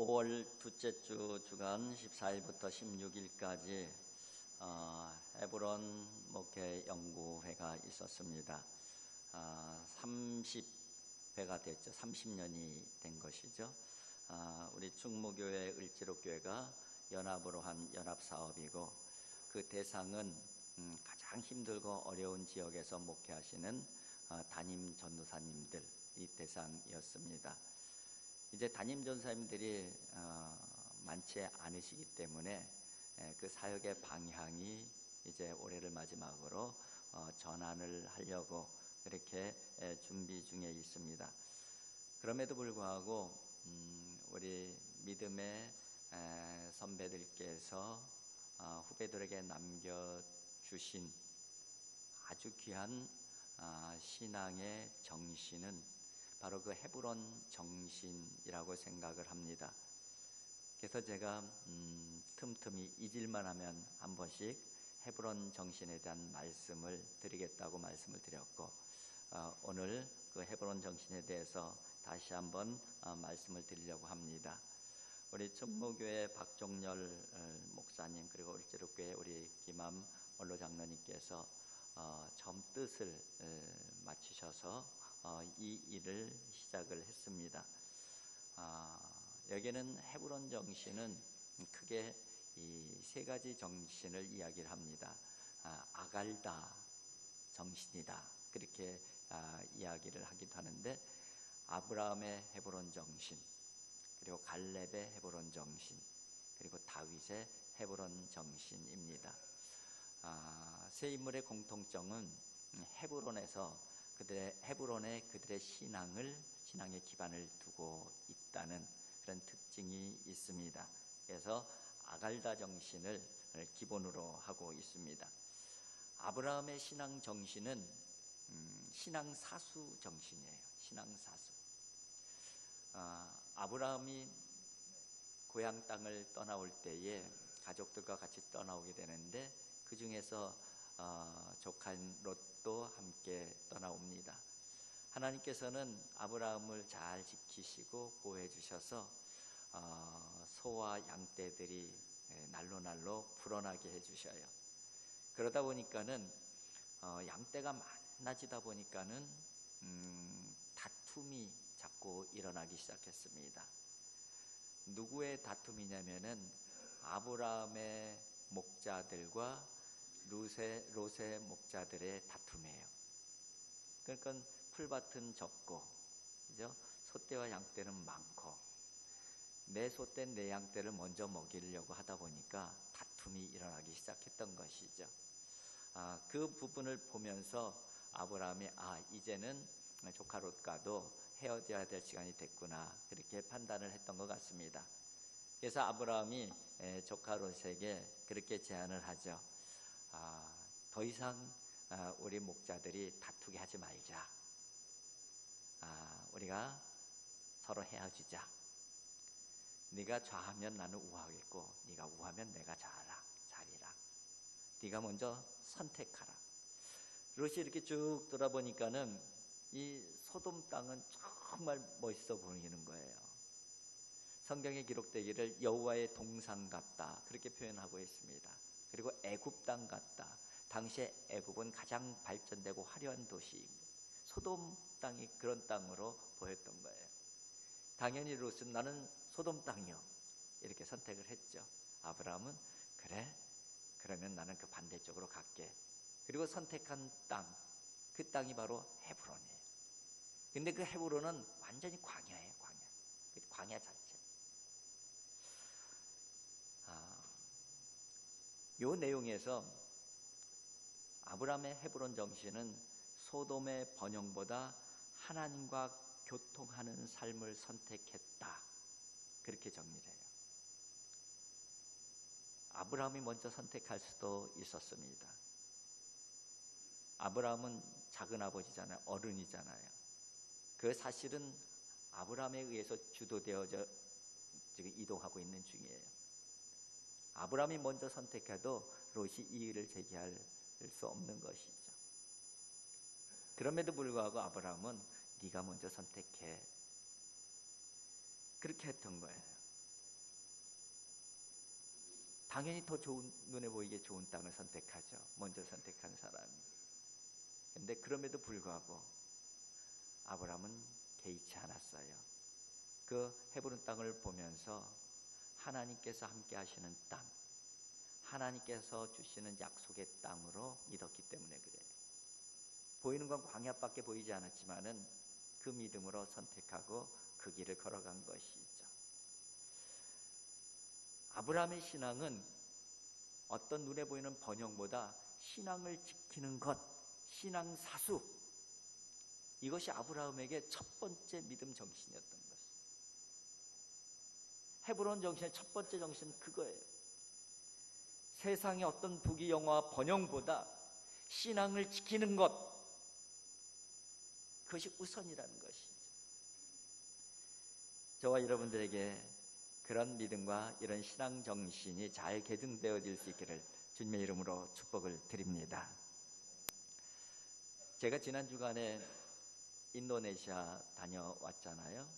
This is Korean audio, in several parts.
5월 둘째 주 주간 14일부터 16일까지 헤브론 목회 연구회가 있었습니다. 30회가 됐죠. 30년이 된 것이죠. 우리 충무교회 을지로교회가 연합으로 한 연합사업이고, 그 대상은 가장 힘들고 어려운 지역에서 목회하시는 담임 전도사님들이 대상이었습니다. 이제 담임 전도사님들이 많지 않으시기 때문에 그 사역의 방향이 이제 올해를 마지막으로 전환을 하려고 그렇게 준비 중에 있습니다. 그럼에도 불구하고 우리 믿음의 선배들께서 후배들에게 남겨주신 아주 귀한 신앙의 정신은 바로 그 헤브론 정신이라고 생각을 합니다. 그래서 제가 틈틈이 잊을만 하면 한 번씩 헤브론 정신에 대한 말씀을 드리겠다고 말씀을 드렸고, 오늘 그 헤브론 정신에 대해서 다시 한번 말씀을 드리려고 합니다. 우리 충무교회 박종열 목사님, 그리고 을지로교회 우리 김함 원로 장로님께서 처음 뜻을 맞추셔서 이 일을 시작을 했습니다. 여기는 헤브론 정신은 크게 이 세 가지 정신을 이야기를 합니다. 아갈다 정신이다, 그렇게 이야기를 하기도 하는데, 아브라함의 헤브론 정신, 그리고 갈렙의 헤브론 정신, 그리고 다윗의 헤브론 정신입니다. 세 인물의 공통점은 헤브론에서 헤브론에 그들의 신앙의 기반을 두고 있다는 그런 특징이 있습니다. 그래서 아갈다 정신을 기본으로 하고 있습니다. 아브라함의 신앙 정신은 신앙사수 정신이에요. 신앙사수. 아브라함이 고향 땅을 떠나올 때에 가족들과 같이 떠나오게 되는데, 그 중에서 조카인 롯도 함께 떠나옵니다. 하나님께서는 아브라함을 잘 지키시고 보호해 주셔서 소와 양떼들이 날로 불어나게 해주셔요. 그러다 보니까는 양떼가 많아지다 보니까는 다툼이 자꾸 일어나기 시작했습니다. 누구의 다툼이냐면은 아브라함의 목자들과 롯의 목자들의 다툼이에요. 그러니까 풀밭은 적고, 그죠? 소떼와 양떼는 많고, 내 소떼 내 양떼를 먼저 먹이려고 하다 보니까 다툼이 일어나기 시작했던 것이죠. 그 부분을 보면서 아브라함이 이제는 조카 롯과도 헤어져야 될 시간이 됐구나, 그렇게 판단을 했던 것 같습니다. 그래서 아브라함이 조카 롯에게 그렇게 제안을 하죠. 더 이상 우리 목자들이 다투게 하지 말자. 우리가 서로 헤어지자. 네가 좌하면 나는 우하겠고, 네가 우하면 내가 좌리라. 네가 먼저 선택하라. 롯이 이렇게 쭉 돌아보니까는 이 소돔 땅은 정말 멋있어 보이는 거예요. 성경에 기록되기를 여호와의 동산 같다, 그렇게 표현하고 있습니다. 그리고 애굽 땅 같다. 당시에 애굽은 가장 발전되고 화려한 도시, 소돔 땅이 그런 땅으로 보였던 거예요. 당연히 롯은 나는 소돔 땅이요, 이렇게 선택을 했죠. 아브라함은 그래, 그러면 나는 그 반대쪽으로 갈게. 그리고 선택한 땅, 그 땅이 바로 헤브론이에요. 근데 그 헤브론은 완전히 광야예요. 광야 자체. 요 내용에서 아브라함의 헤브론 정신은 소돔의 번영보다 하나님과 교통하는 삶을 선택했다, 그렇게 정리해요. 아브라함이 먼저 선택할 수도 있었습니다. 아브라함은 작은 아버지잖아요. 어른이잖아요. 그 사실은 아브라함에 의해서 주도되어져 지금 이동하고 있는 중이에요. 아브라함이 먼저 선택해도 롯이 이의를 제기할 수 없는 것이죠. 그럼에도 불구하고 아브라함은 네가 먼저 선택해, 그렇게 했던 거예요. 당연히 더 좋은, 눈에 보이게 좋은 땅을 선택하죠. 먼저 선택한 사람이. 근데 그럼에도 불구하고 아브라함은 개의치 않았어요. 그 헤브론 땅을 보면서 하나님께서 함께 하시는 땅, 하나님께서 주시는 약속의 땅으로 믿었기 때문에 그래요. 보이는 건 광야밖에 보이지 않았지만은 그 믿음으로 선택하고 그 길을 걸어간 것이죠. 아브라함의 신앙은 어떤 눈에 보이는 번영보다 신앙을 지키는 것, 신앙 사수, 이것이 아브라함에게 첫 번째 믿음 정신이었던 것이죠. 헤브론 정신의 첫 번째 정신은 그거예요. 세상의 어떤 부귀영화와 번영보다 신앙을 지키는 것, 그것이 우선이라는 것이죠. 저와 여러분들에게 그런 믿음과 이런 신앙 정신이 잘 계승되어질 수 있기를 주님의 이름으로 축복을 드립니다. 제가 지난 주간에 인도네시아 다녀왔잖아요.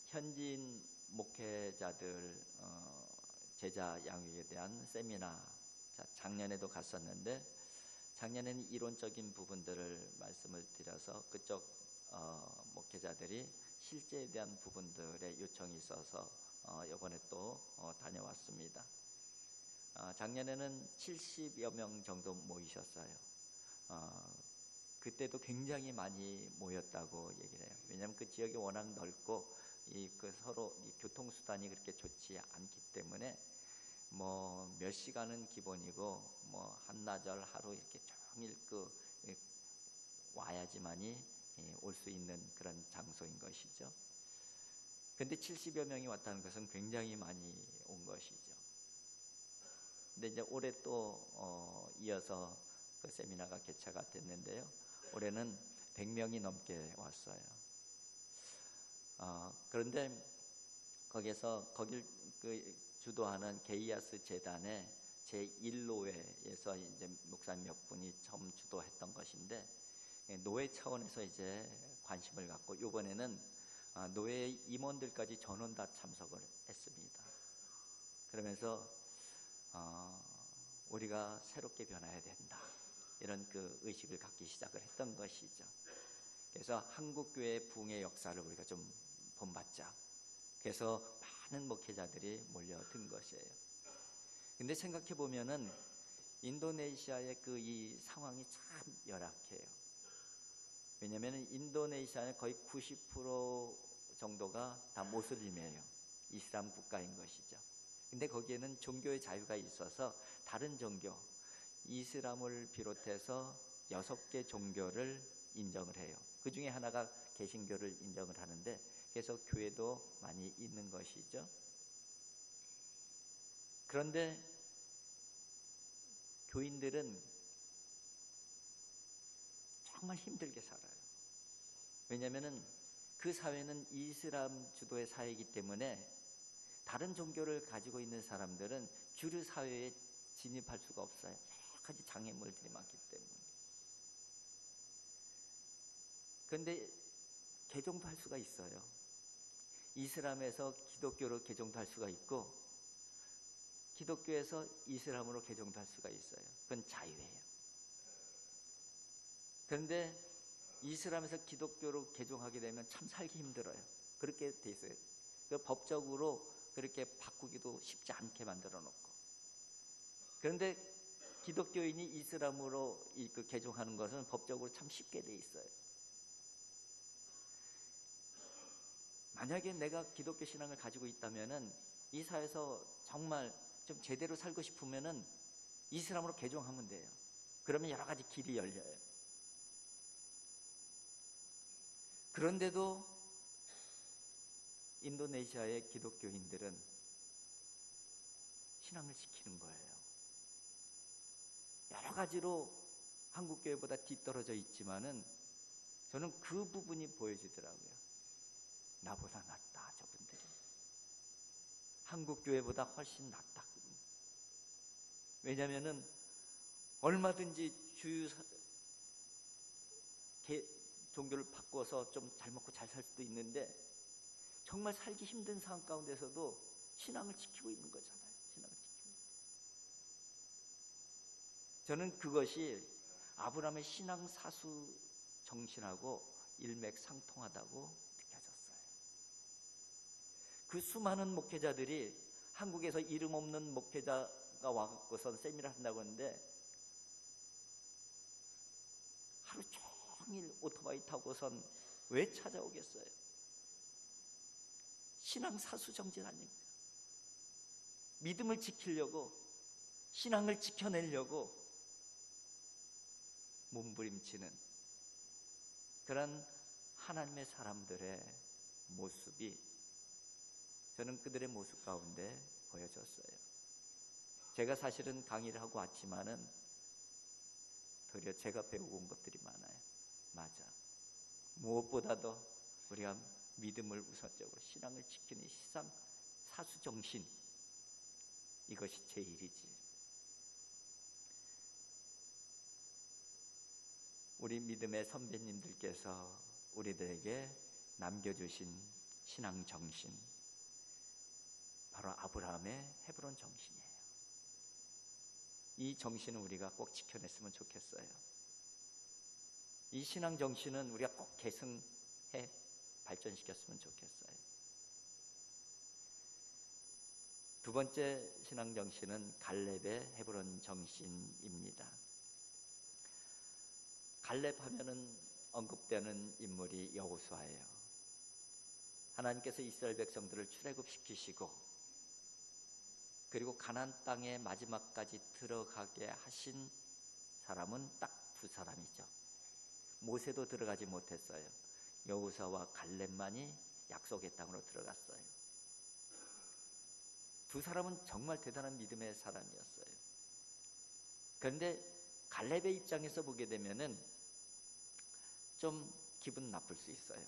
현지인 목회자들 제자 양육에 대한 세미나, 작년에도 갔었는데 작년에는 이론적인 부분들을 말씀을 드려서 그쪽 목회자들이 실제에 대한 부분들의 요청이 있어서 이번에 또 다녀왔습니다. 작년에는 70여 명 정도 모이셨어요. 그때도 굉장히 많이 모였다고 얘기를 해요. 왜냐하면 그 지역이 워낙 넓고 서로 교통수단이 그렇게 좋지 않기 때문에 뭐 몇 시간은 기본이고 뭐 한나절 하루 이렇게 종일 와야지만이 올 수 있는 그런 장소인 것이죠. 근데 70여 명이 왔다는 것은 굉장히 많이 온 것이죠. 근데 이제 올해 또 이어서 그 세미나가 개최가 됐는데요. 올해는 100명이 넘게 왔어요. 그런데 거길 주도하는 게이아스 재단의 제1노회에서 이제 목사님 몇 분이 처음 주도했던 것인데, 노회 차원에서 이제 관심을 갖고 이번에는 노회 임원들까지 전원 다 참석을 했습니다. 그러면서 우리가 새롭게 변화해야 된다, 이런 그 의식을 갖기 시작을 했던 것이죠. 그래서 한국교회 부흥의 역사를 우리가 좀 본받자, 그래서 많은 목회자들이 몰려든 것이에요. 근데 생각해 보면은 인도네시아의 이 상황이 참 열악해요. 왜냐하면 인도네시아의 거의 90% 정도가 다 모슬림이에요. 이슬람 국가인 것이죠. 근데 거기에는 종교의 자유가 있어서 다른 종교, 이슬람을 비롯해서 6개 종교를 인정을 해요. 그 중에 하나가 개신교를 인정을 하는데, 그래서 교회도 많이 있는 것이죠. 그런데 교인들은 정말 힘들게 살아요. 왜냐하면 그 사회는 이슬람 주도의 사회이기 때문에 다른 종교를 가지고 있는 사람들은 주류 사회에 진입할 수가 없어요. 여러 가지 장애물들이 많기 때문에. 그런데 개종도 할 수가 있어요. 이슬람에서 기독교로 개종도 할 수가 있고, 기독교에서 이슬람으로 개종도 할 수가 있어요. 그건 자유예요. 그런데 이슬람에서 기독교로 개종하게 되면 참 살기 힘들어요. 그렇게 돼 있어요. 법적으로 그렇게 바꾸기도 쉽지 않게 만들어 놓고. 그런데 기독교인이 이슬람으로 개종하는 것은 법적으로 참 쉽게 돼 있어요. 만약에 내가 기독교 신앙을 가지고 있다면은 이 사회에서 정말 좀 제대로 살고 싶으면은 이슬람으로 개종하면 돼요. 그러면 여러 가지 길이 열려요. 그런데도 인도네시아의 기독교인들은 신앙을 지키는 거예요. 여러 가지로 한국 교회보다 뒤떨어져 있지만은 저는 그 부분이 보여지더라고요. 나보다 낫다, 저분들이. 한국 교회보다 훨씬 낫다. 왜냐하면은 얼마든지 종교를 바꿔서 좀 잘 먹고 잘 살 수도 있는데, 정말 살기 힘든 상황 가운데서도 신앙을 지키고 있는 거잖아요. 신앙을 지키고. 저는 그것이 아브라함의 신앙 사수 정신하고 일맥상통하다고 느껴졌어요. 그 수많은 목회자들이 한국에서 이름 없는 목회자가 와갖고선 세미나를 한다고 하는데 하루 종일 오토바이 타고선 왜 찾아오겠어요? 신앙 사수 정신 아닙니까? 믿음을 지키려고, 신앙을 지켜내려고 몸부림치는 그런 하나님의 사람들의 모습이 저는 그들의 모습 가운데 보여졌어요. 제가 사실은 강의를 하고 왔지만은 도리어 제가 배우고 온 것들이 많아요. 맞아. 무엇보다도 우리가 믿음을 우선적으로 신앙을 지키는 시상 사수 정신, 이것이 제일이지. 우리 믿음의 선배님들께서 우리들에게 남겨주신 신앙 정신, 바로 아브라함의 헤브론 정신이에요. 이 정신은 우리가 꼭 지켜냈으면 좋겠어요. 이 신앙 정신은 우리가 꼭 계승해 발전시켰으면 좋겠어요. 두 번째 신앙 정신은 갈렙의 헤브론 정신입니다. 갈렙 하면은 언급되는 인물이 여호수아예요. 하나님께서 이스라엘 백성들을 출애굽시키시고 그리고 가나안 땅의 마지막까지 들어가게 하신 사람은 딱 두 사람이죠. 모세도 들어가지 못했어요. 여호수아와 갈렙만이 약속의 땅으로 들어갔어요. 두 사람은 정말 대단한 믿음의 사람이었어요. 그런데 갈렙의 입장에서 보게 되면은 좀 기분 나쁠 수 있어요.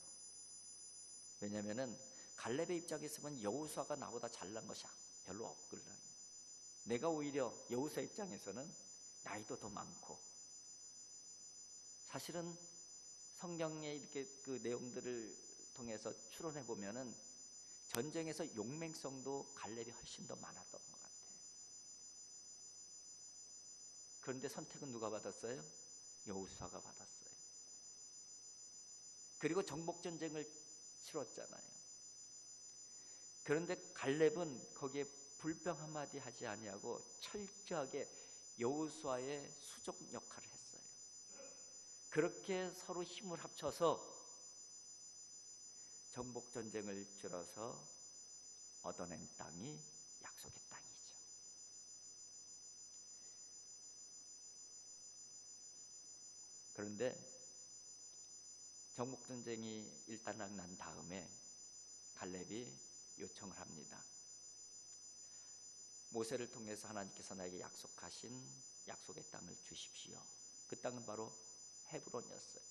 왜냐면은 갈렙의 입장에서 보면 여호수아가 나보다 잘난 것이 별로 없거든요. 내가 오히려 여호수아 입장에서는 나이도 더 많고, 사실은 성경에 이렇게 그 내용들을 통해서 추론해 보면은 전쟁에서 용맹성도 갈렙이 훨씬 더 많았던 것 같아요. 그런데 선택은 누가 받았어요? 여호수아가 받았어요. 그리고 정복 전쟁을 치렀잖아요. 그런데 갈렙은 거기에 불평 한마디 하지 아니하고 철저하게 여호수아의 수족 역할을 했어요. 그렇게 서로 힘을 합쳐서 정복 전쟁을 치러서 얻어낸 땅이 약속의 땅이죠. 그런데 정복 전쟁이 일단락 난 다음에 갈렙이 요청을 합니다. 모세를 통해서 하나님께서 나에게 약속하신 약속의 땅을 주십시오. 그 땅은 바로 헤브론이었어요.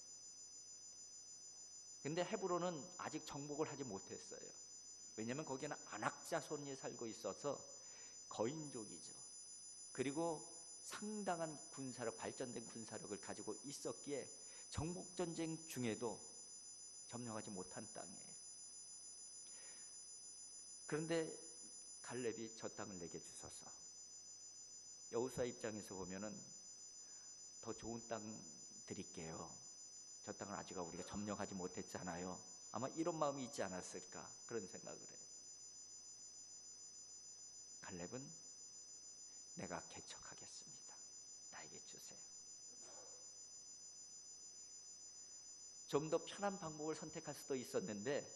근데 헤브론은 아직 정복을 하지 못했어요. 왜냐하면 거기는 아낙 자손이 살고 있어서 거인족이죠. 그리고 상당한 군사력, 발전된 군사력을 가지고 있었기에 정복 전쟁 중에도 점령하지 못한 땅이에요. 그런데 갈렙이 저 땅을 내게 주소서. 여호수아 입장에서 보면은 더 좋은 땅 드릴게요. 저 땅을 아직 우리가 점령하지 못했잖아요. 아마 이런 마음이 있지 않았을까, 그런 생각을 해요. 갈렙은 내가 개척하겠습니다. 나에게 주세요. 좀 더 편한 방법을 선택할 수도 있었는데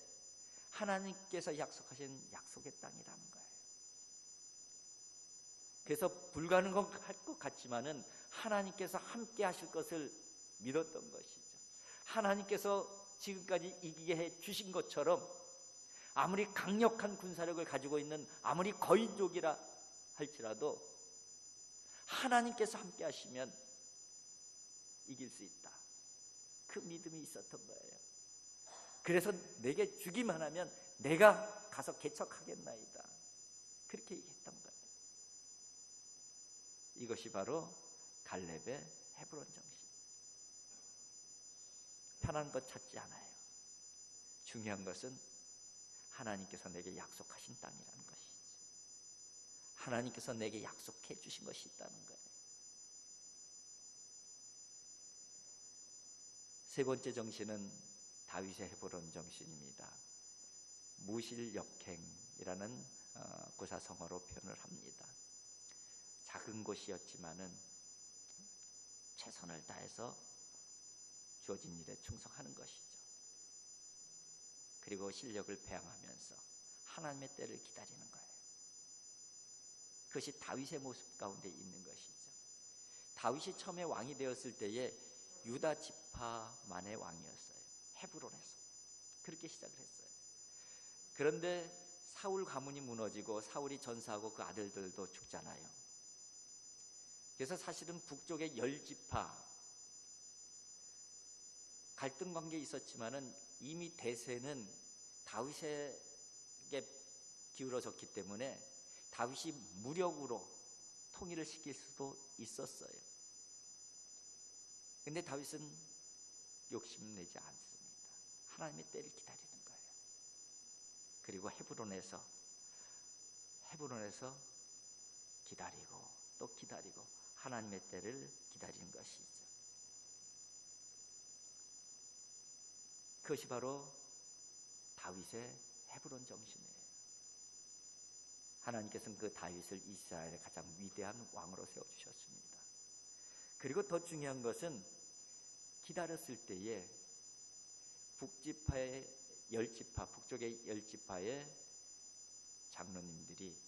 하나님께서 약속하신 약속의 땅이라는 거예요. 그래서 불가능할 것 같지만은 하나님께서 함께 하실 것을 믿었던 것이죠. 하나님께서 지금까지 이기게 해 주신 것처럼 아무리 강력한 군사력을 가지고 있는 아무리 거인족이라 할지라도 하나님께서 함께 하시면 이길 수 있다. 그 믿음이 있었던 거예요. 그래서 내게 주기만 하면 내가 가서 개척하겠나이다. 그렇게 얘기했던 거예요. 이것이 바로 갈렙의 헤브론 정신. 편한 것 찾지 않아요. 중요한 것은 하나님께서 내게 약속하신 땅이라는 것이죠. 하나님께서 내게 약속해 주신 것이 있다는 거예요. 세 번째 정신은 다윗의 헤브론 정신입니다. 무실역행이라는 구사성어로 표현을 합니다. 작은 곳이었지만은 최선을 다해서 주어진 일에 충성하는 것이죠. 그리고 실력을 배양하면서 하나님의 때를 기다리는 거예요. 그것이 다윗의 모습 가운데 있는 것이죠. 다윗이 처음에 왕이 되었을 때에 유다 지파만의 왕이었어요. 헤브론에서 그렇게 시작을 했어요. 그런데 사울 가문이 무너지고 사울이 전사하고 그 아들들도 죽잖아요. 그래서 사실은 북쪽의 10지파 갈등 관계에 있었지만은 이미 대세는 다윗에게 기울어졌기 때문에 다윗이 무력으로 통일을 시킬 수도 있었어요. 근데 다윗은 욕심내지 않습니다. 하나님의 때를 기다리는 거예요. 그리고 헤브론에서 기다리고 또 기다리고 하나님의 때를 기다리는 것이죠. 그것이 바로 다윗의 헤브론 정신이에요. 하나님께서는 그 다윗을 이스라엘의 가장 위대한 왕으로 세워주셨습니다. 그리고 더 중요한 것은 기다렸을 때에 북쪽의 10지파의 장로님들이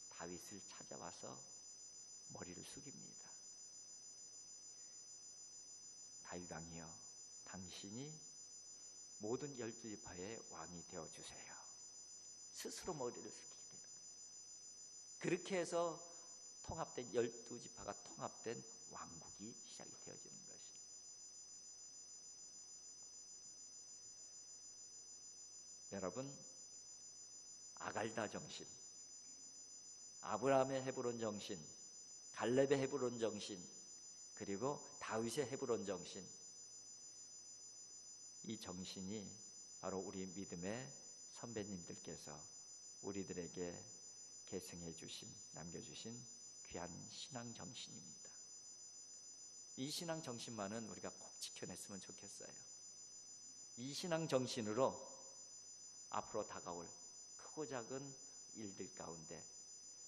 다윗을 찾아와서 머리를 숙입니다. 다윗 왕이여, 당신이 모든 12지파의 왕이 되어주세요. 스스로 머리를 숙이게 되는 거예요. 그렇게 해서 통합된 12지파가 통합된 왕국이 시작이 되어지는 것이에요. 여러분, 아갈다 정신, 아브라함의 헤브론 정신, 갈렙의 헤브론 정신, 그리고 다윗의 헤브론 정신, 이 정신이 바로 우리 믿음의 선배님들께서 우리들에게 계승해 주신, 남겨주신 귀한 신앙 정신입니다. 이 신앙 정신만은 우리가 꼭 지켜냈으면 좋겠어요. 이 신앙 정신으로 앞으로 다가올 크고 작은 일들 가운데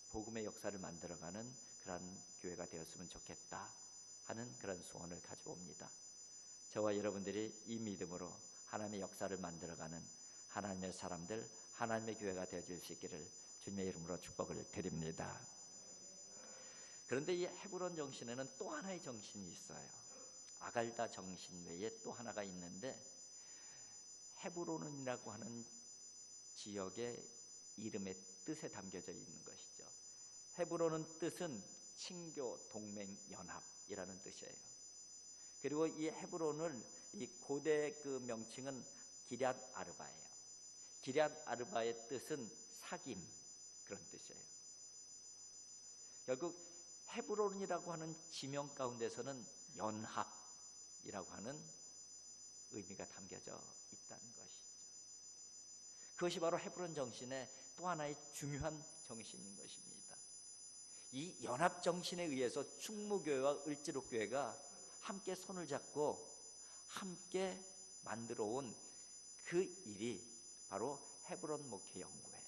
복음의 역사를 만들어가는 그런 교회가 되었으면 좋겠다 하는 그런 소원을 가져옵니다. 저와 여러분들이 이 믿음으로 하나님의 역사를 만들어가는 하나님의 사람들, 하나님의 교회가 되어질 수 있기를 주님의 이름으로 축복을 드립니다. 그런데 이 헤브론 정신에는 또 하나의 정신이 있어요. 아갈다 정신 외에 또 하나가 있는데, 헤브론이라고 하는 지역의 이름의 뜻에 담겨져 있는 것이죠. 헤브론은 뜻은 친교, 동맹, 연합이라는 뜻이에요. 그리고 이 헤브론을 이 고대 그 명칭은 기럇 아르바예요. 기럇 아르바의 뜻은 사귐, 그런 뜻이에요. 결국 헤브론이라고 하는 지명 가운데서는 연합이라고 하는 의미가 담겨져 있다는 것이죠. 그것이 바로 헤브론 정신의 또 하나의 중요한 정신인 것입니다. 이 연합 정신에 의해서 충무교회와 을지로교회가 함께 손을 잡고 함께 만들어 온 그 일이 바로 헤브론 목회 연구회예요.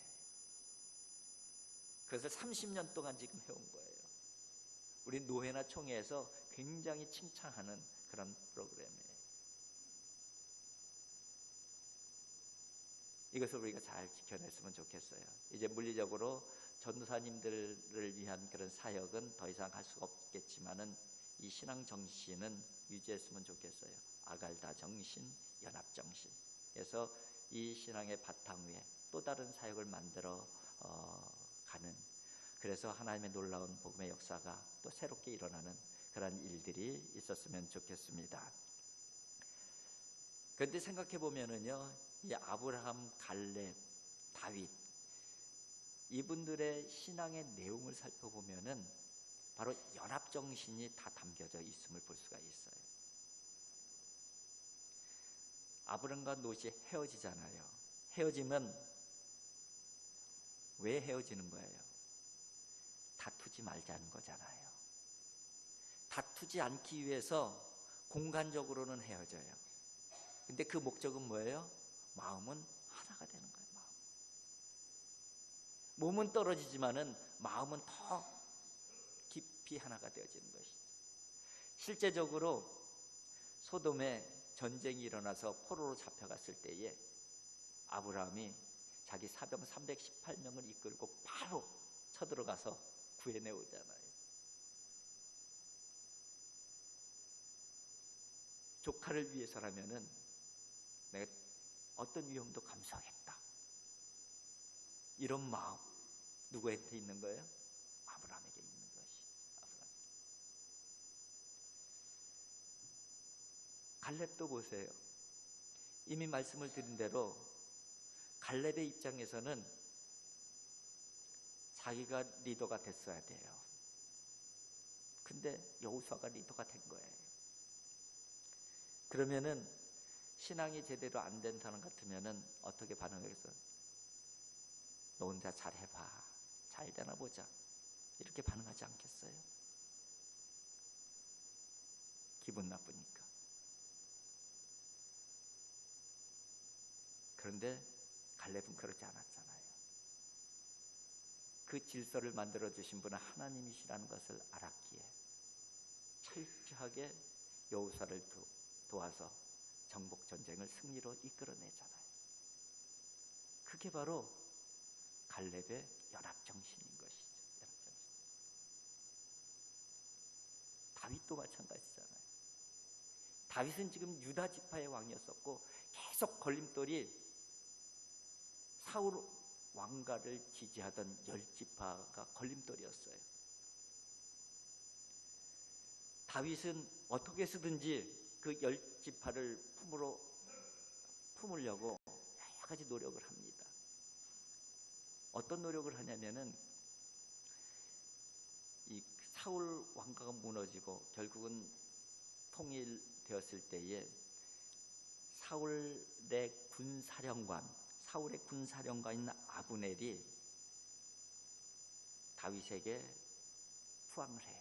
그것을 30년 동안 지금 해온 거예요. 우리 노회나 총회에서 굉장히 칭찬하는 그런 프로그램이에요. 이것을 우리가 잘 지켜냈으면 좋겠어요. 이제 물리적으로 전도사님들을 위한 그런 사역은 더 이상 할 수가 없겠지만은 이 신앙 정신은 유지했으면 좋겠어요. 아갈다 정신, 연합 정신. 그래서 이 신앙의 바탕 위에 또 다른 사역을 만들어 가는, 그래서 하나님의 놀라운 복음의 역사가 또 새롭게 일어나는 그런 일들이 있었으면 좋겠습니다. 그런데 생각해 보면은요, 이 아브라함, 갈렙, 다윗, 이분들의 신앙의 내용을 살펴보면은 바로 연합 정신이 다 담겨져 있음을 볼 수가 있어요. 아브람과 롯이 헤어지잖아요. 헤어지면 왜 헤어지는 거예요? 다투지 말자는 거잖아요. 다투지 않기 위해서 공간적으로는 헤어져요. 근데 그 목적은 뭐예요? 마음은 하나가 되는 거예요. 몸은 떨어지지만은 마음은 더 깊이 하나가 되어지는 것이죠. 실제적으로 소돔에 전쟁이 일어나서 포로로 잡혀갔을 때에 아브라함이 자기 사병 318명을 이끌고 바로 쳐들어가서 구해내 오잖아요. 조카를 위해서라면은 내가 어떤 위험도 감수하겠다, 이런 마음 누구한테 있는 거예요? 아브라함에게 있는 것이. 갈렙도 보세요. 이미 말씀을 드린 대로 갈렙의 입장에서는 자기가 리더가 됐어야 돼요. 근데 여호수아가 리더가 된 거예요. 그러면은 신앙이 제대로 안 된 사람 같으면은 어떻게 반응하겠어요? 너 혼자 잘 해봐, 잘 되나 보자, 이렇게 반응하지 않겠어요? 기분 나쁘니까. 그런데 갈렙은 그러지 않았잖아요. 그 질서를 만들어주신 분은 하나님이시라는 것을 알았기에 철저하게 여호수아를 도와서 정복전쟁을 승리로 이끌어내잖아요. 그게 바로 갈렙의 연합정신인 것이죠. 연합정신. 다윗도 마찬가지잖아요. 다윗은 지금 유다 지파의 왕이었었고 계속 걸림돌이 사울 왕가를 지지하던 10지파가 걸림돌이었어요. 다윗은 어떻게 해서든지 그 10지파를 품으려고 여러 가지 노력을 합니다. 어떤 노력을 하냐면은 이 사울 왕가가 무너지고 결국은 통일되었을 때에 사울의 군사령관인 아브넬이 다윗에게 후왕을 해요.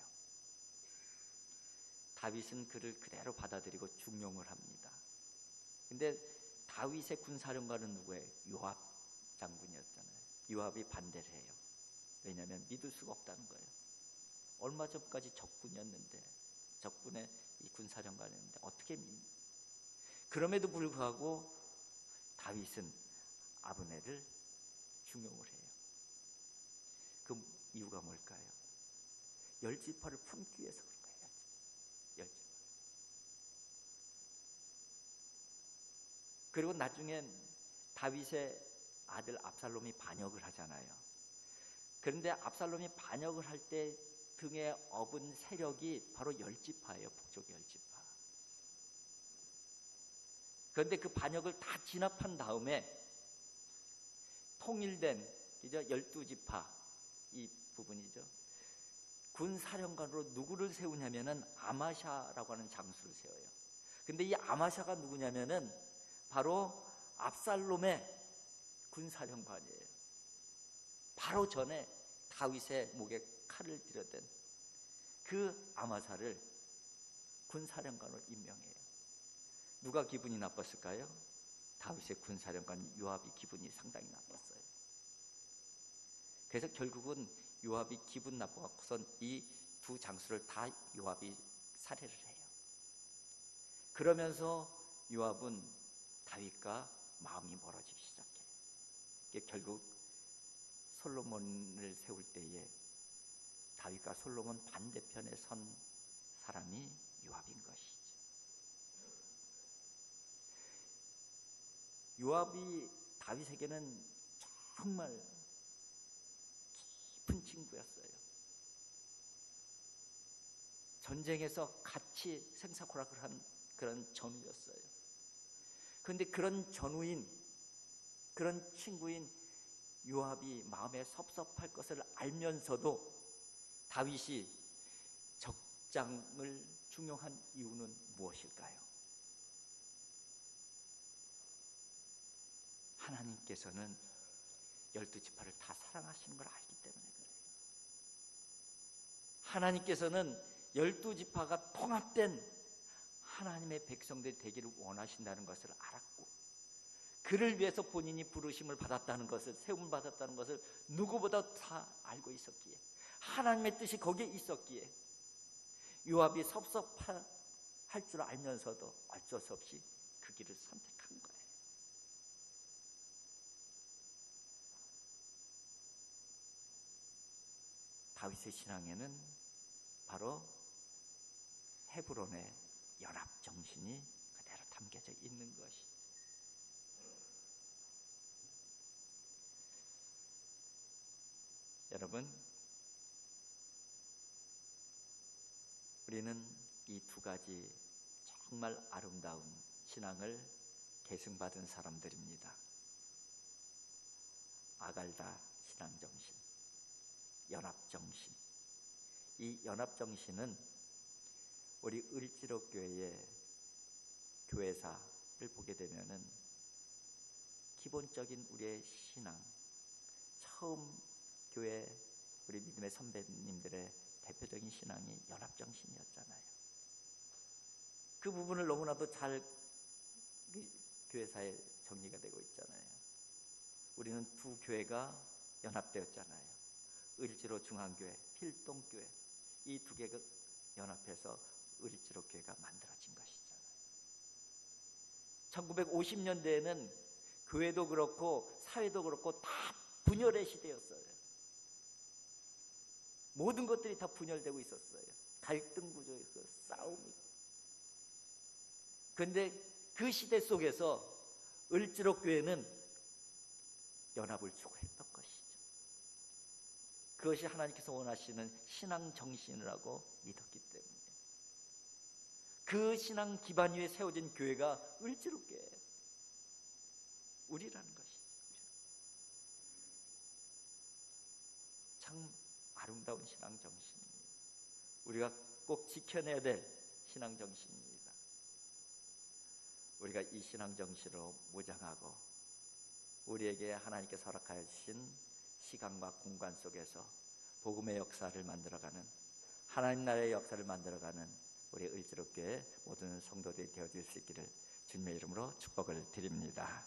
다윗은 그를 그대로 받아들이고 중용을 합니다. 근데 다윗의 군사령관은 누구예요? 요압 장군이었잖아요. 요압이 반대를 해요. 왜냐하면 믿을 수가 없다는 거예요. 얼마 전까지 적군이었는데, 적군의 이 군사령관이었는데 어떻게 믿니? 그럼에도 불구하고 다윗은 아브넬을 중용을 해요. 그 이유가 뭘까요? 10지파를 품기 위해서 그런 거예요. 10지파. 그리고 나중에 다윗의 아들 압살롬이 반역을 하잖아요. 그런데 압살롬이 반역을 할 때 등에 업은 세력이 바로 10지파예요. 북쪽의 10지파. 그런데 그 반역을 다 진압한 다음에 통일된 이제 12지파 이 부분이죠. 군사령관으로 누구를 세우냐면은 아마샤라고 하는 장수를 세워요. 근데 이 아마샤가 누구냐면은 바로 압살롬의 군사령관이에요. 바로 전에 다윗의 목에 칼을 들여댄 그 아마샤를 군사령관으로 임명해요. 누가 기분이 나빴을까요? 다윗의 군사령관 요압이 기분이 상당히 나빴어요. 그래서 결국은 요압이 기분 나빠갖고선 이 두 장수를 다 요압이 살해를 해요. 그러면서 요압은 다윗과 마음이 멀어지기 시작해요. 결국 솔로몬을 세울 때에 다윗과 솔로몬 반대편에 선 사람이 요압인 것이죠. 요압이 다윗에게는 정말 깊은 친구였어요. 전쟁에서 같이 생사고락을 한 그런 전우였어요. 그런데 그런 전우인, 그런 친구인 요압이 마음에 섭섭할 것을 알면서도 다윗이 적장을 중용한 이유는 무엇일까요? 하나님께서는 12지파를 다 사랑하시는 걸 알기 때문에 그래요. 하나님께서는 12지파가 통합된 하나님의 백성들이 되기를 원하신다는 것을 알았고, 그를 위해서 본인이 부르심을 받았다는 것을, 세움을 받았다는 것을 누구보다 다 알고 있었기에, 하나님의 뜻이 거기에 있었기에 요압이 섭섭할 줄 알면서도 어쩔 수 없이 그 길을 선택한 거예요. 다윗의 신앙에는 바로 헤브론의 연합 정신이 그대로 담겨져 있는 것이. 여러분, 우리는 이 두 가지 정말 아름다운 신앙을 계승받은 사람들입니다. 아갈다 신앙정신, 연합정신. 이 연합정신은 우리 을지로교회의 교회사를 보게 되면은 기본적인 우리의 신앙, 처음 교회 우리 믿음의 선배님들의 대표적인 신앙이 연합정신이었잖아요. 그 부분을 너무나도 잘 교회사에 정리가 되고 있잖아요. 우리는 두 교회가 연합되었잖아요. 을지로 중앙교회, 필동교회, 이 두 개가 연합해서 을지로 교회가 만들어진 것이잖아요. 1950년대에는 교회도 그렇고 사회도 그렇고 다 분열의 시대였어요. 모든 것들이 다 분열되고 있었어요. 갈등 구조에서 싸움이. 그런데 그 시대 속에서 을지로 교회는 연합을 추구했던 것이죠. 그것이 하나님께서 원하시는 신앙 정신이라고 믿었기 때문에 그 신앙 기반 위에 세워진 교회가 을지로 교회예요. 우리라는 것이죠. 참 아름다운 신앙 정신입니다. 우리가 꼭 지켜내야 될 신앙 정신입니다. 우리가 이 신앙 정신으로 무장하고 우리에게 하나님께서 허락하여 주신 시간과 공간 속에서 복음의 역사를 만들어가는, 하나님 나라의 역사를 만들어가는 우리 을지로교회 모든 성도들이 되어질 수 있기를 주님의 이름으로 축복을 드립니다.